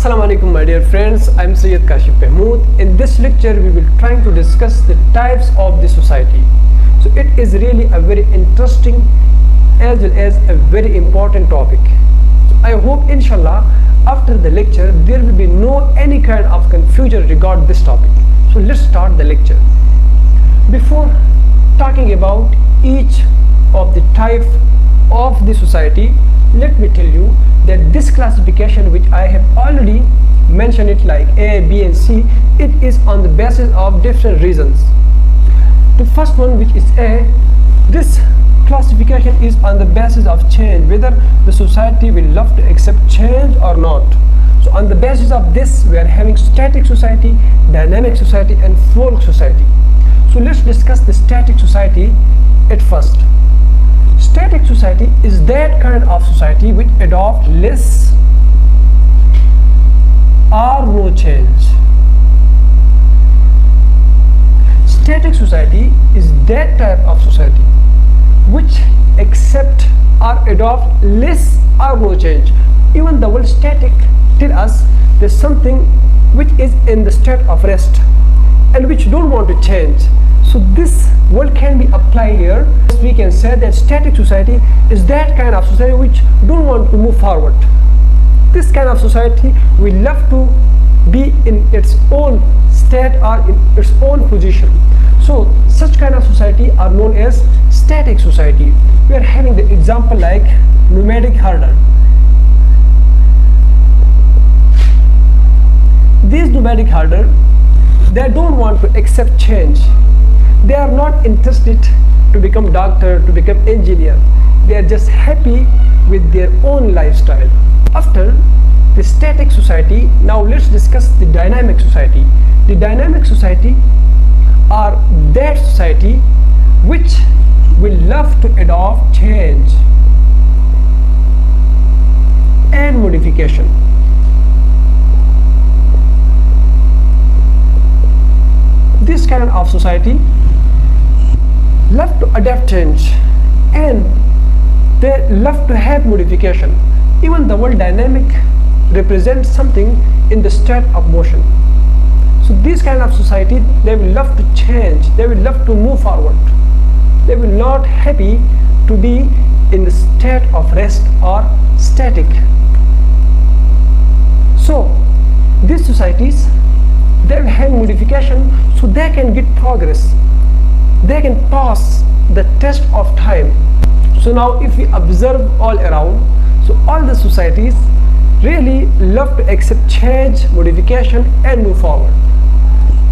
Assalamu alaikum my dear friends, I am Sayyid Kashif Mahmood. In this lecture we will try to discuss the types of the society. So it is really a very interesting as well as a very important topic. So I hope inshallah after the lecture there will be no any kind of confusion regarding this topic. So let's start the lecture. Before talking about each of the type of the society, let me tell you that this classification which I have already mentioned it like A, B and C, it is on the basis of different reasons. The first one, which is A, this classification is on the basis of change, whether the society will love to accept change or not. So on the basis of this we are having static society, dynamic society and folk society. So let's discuss the static society at first. Static society is that kind of society which adopt less or no change. Static society is that type of society which accept or adopt less or no change. Even the word static tell us there's something which is in the state of rest and which don't want to change. So this word can be applied here. We can say that static society is that kind of society which don't want to move forward. This kind of society will love to be in its own state or in its own position. So such kind of society are known as static society. We are having the example like nomadic herder. These nomadic herder, they don't want to accept change. They are not interested to become doctor, to become engineer. They are just happy with their own lifestyle. After the static society, now let's discuss the dynamic society. The dynamic society are that society which will love to adopt change and modification. This kind of society love to adapt change and they love to have modification. Even the word dynamic represents something in the state of motion. So this kind of society, they will love to change, they will love to move forward. They will not happy to be in the state of rest or static. So these societies, they will have modification so they can get progress. They can pass the test of time. So now if we observe all around, so all the societies really love to accept change, modification and move forward.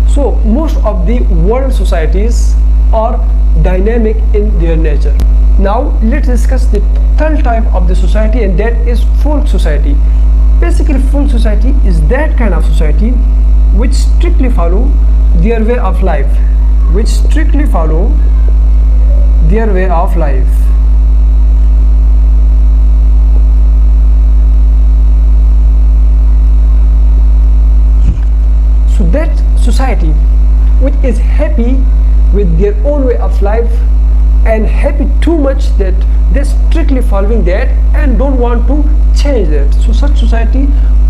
So most of the world societies are dynamic in their nature. Now let's discuss the third type of the society, and that is folk society. Basically folk society is that kind of society which strictly follow their way of life. Which strictly follow their way of life. So that society which is happy with their own way of life and happy too much that they're strictly following that and don't want to change that. So such society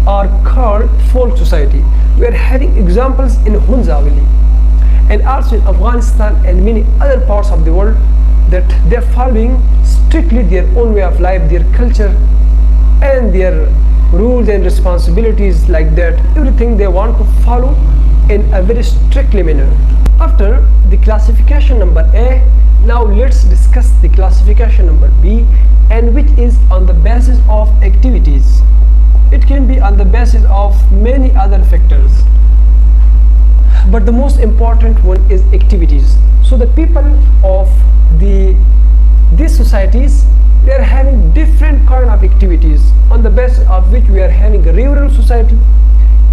are called folk society. We are having examples in Hunza Valley and also in Afghanistan and many other parts of the world that they're following strictly their own way of life, their culture and their rules and responsibilities like that. Everything they want to follow in a very strictly manner. After the classification number A, now let's discuss the classification number B, and which is on the basis of activities. It can be on the basis of many other factors, but the most important one is activities. So the people of these societies, they are having different kind of activities, on the basis of which we are having a rural society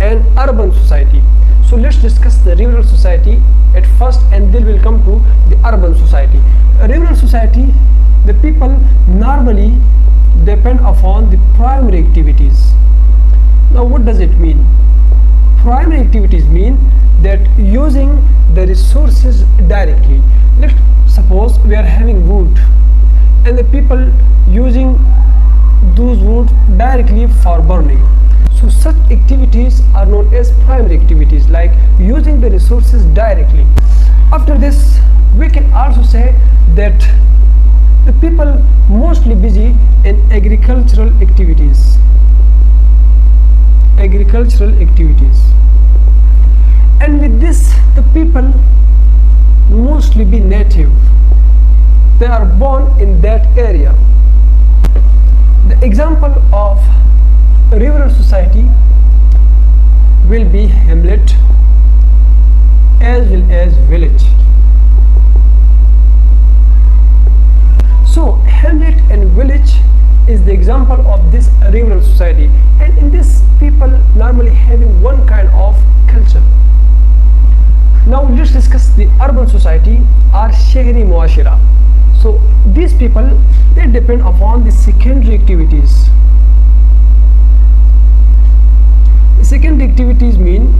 and urban society. So let's discuss the rural society at first and then we'll come to the urban society. A rural society, the people normally depend upon the primary activities. Now what does it mean? Primary activities mean that using the resources directly. Let's suppose we are having wood and the people using those wood directly for burning. So such activities are known as primary activities, like using the resources directly. After this, we can also say that the people mostly busy in agricultural activities. And with this, the people mostly be native. They are born in that area. The example of rural society will be hamlet as well as village. So hamlet and village is the example of this rural society, and in this people normally having one kind of culture. Now let's discuss the urban society or shehri muashira. So these people, they depend upon the secondary activities. The secondary activities mean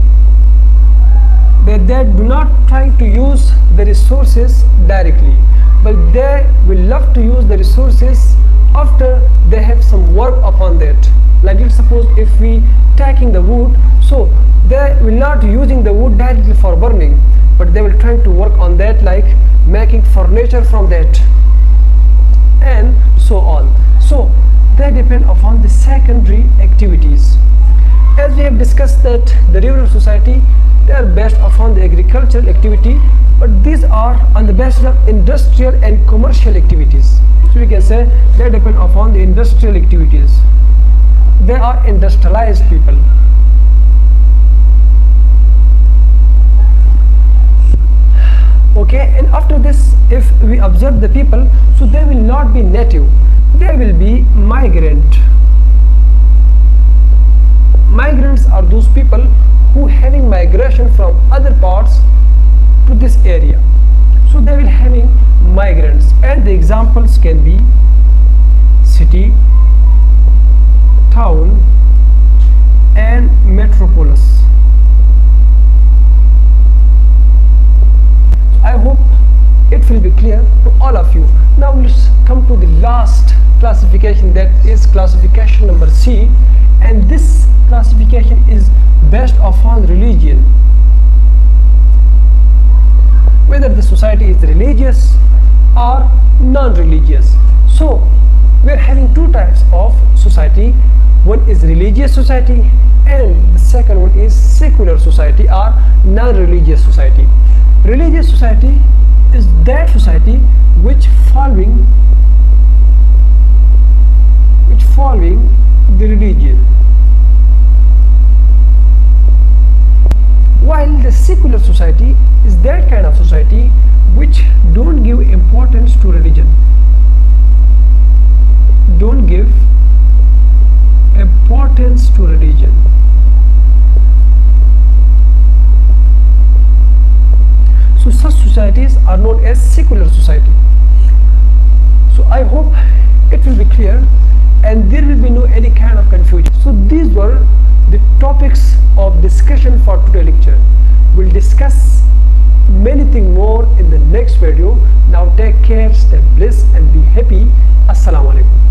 that they do not try to use the resources directly, but they will love to use the resources after they have some work upon that. Like let's suppose if we taking the wood, so they will not using the wood directly for burning, but they will try to work on that, like making furniture from that and so on. So they depend upon the secondary activities. As we have discussed that the rural society, they are based upon the agricultural activity, but these are on the basis of industrial and commercial activities. So we can say they depend upon the industrial activities. They are industrialized people. Okay, and after this, if we observe the people, so they will not be native, they will be migrant. Migrants are those people who having migration from other parts to this area. So they will having migrants, and the examples can be city, town and metropolis. I hope it will be clear to all of you. Now let's come to the last classification, that is classification number C, and this classification is based upon religion. Whether the society is religious or non-religious. So we are having two types of society. One is religious society and the second one is secular society or non-religious society. Religious society is that society which following the religion, while the secular society is that kind of society which don't give importance to religion, don't give importance to religion. So such societies are known as secular society. So I hope it will be clear and there will be no any kind of confusion. So these were the topics of discussion for today's lecture. We'll discuss many things more in the next video. Now take care, stay blessed and be happy. Assalamu alaikum.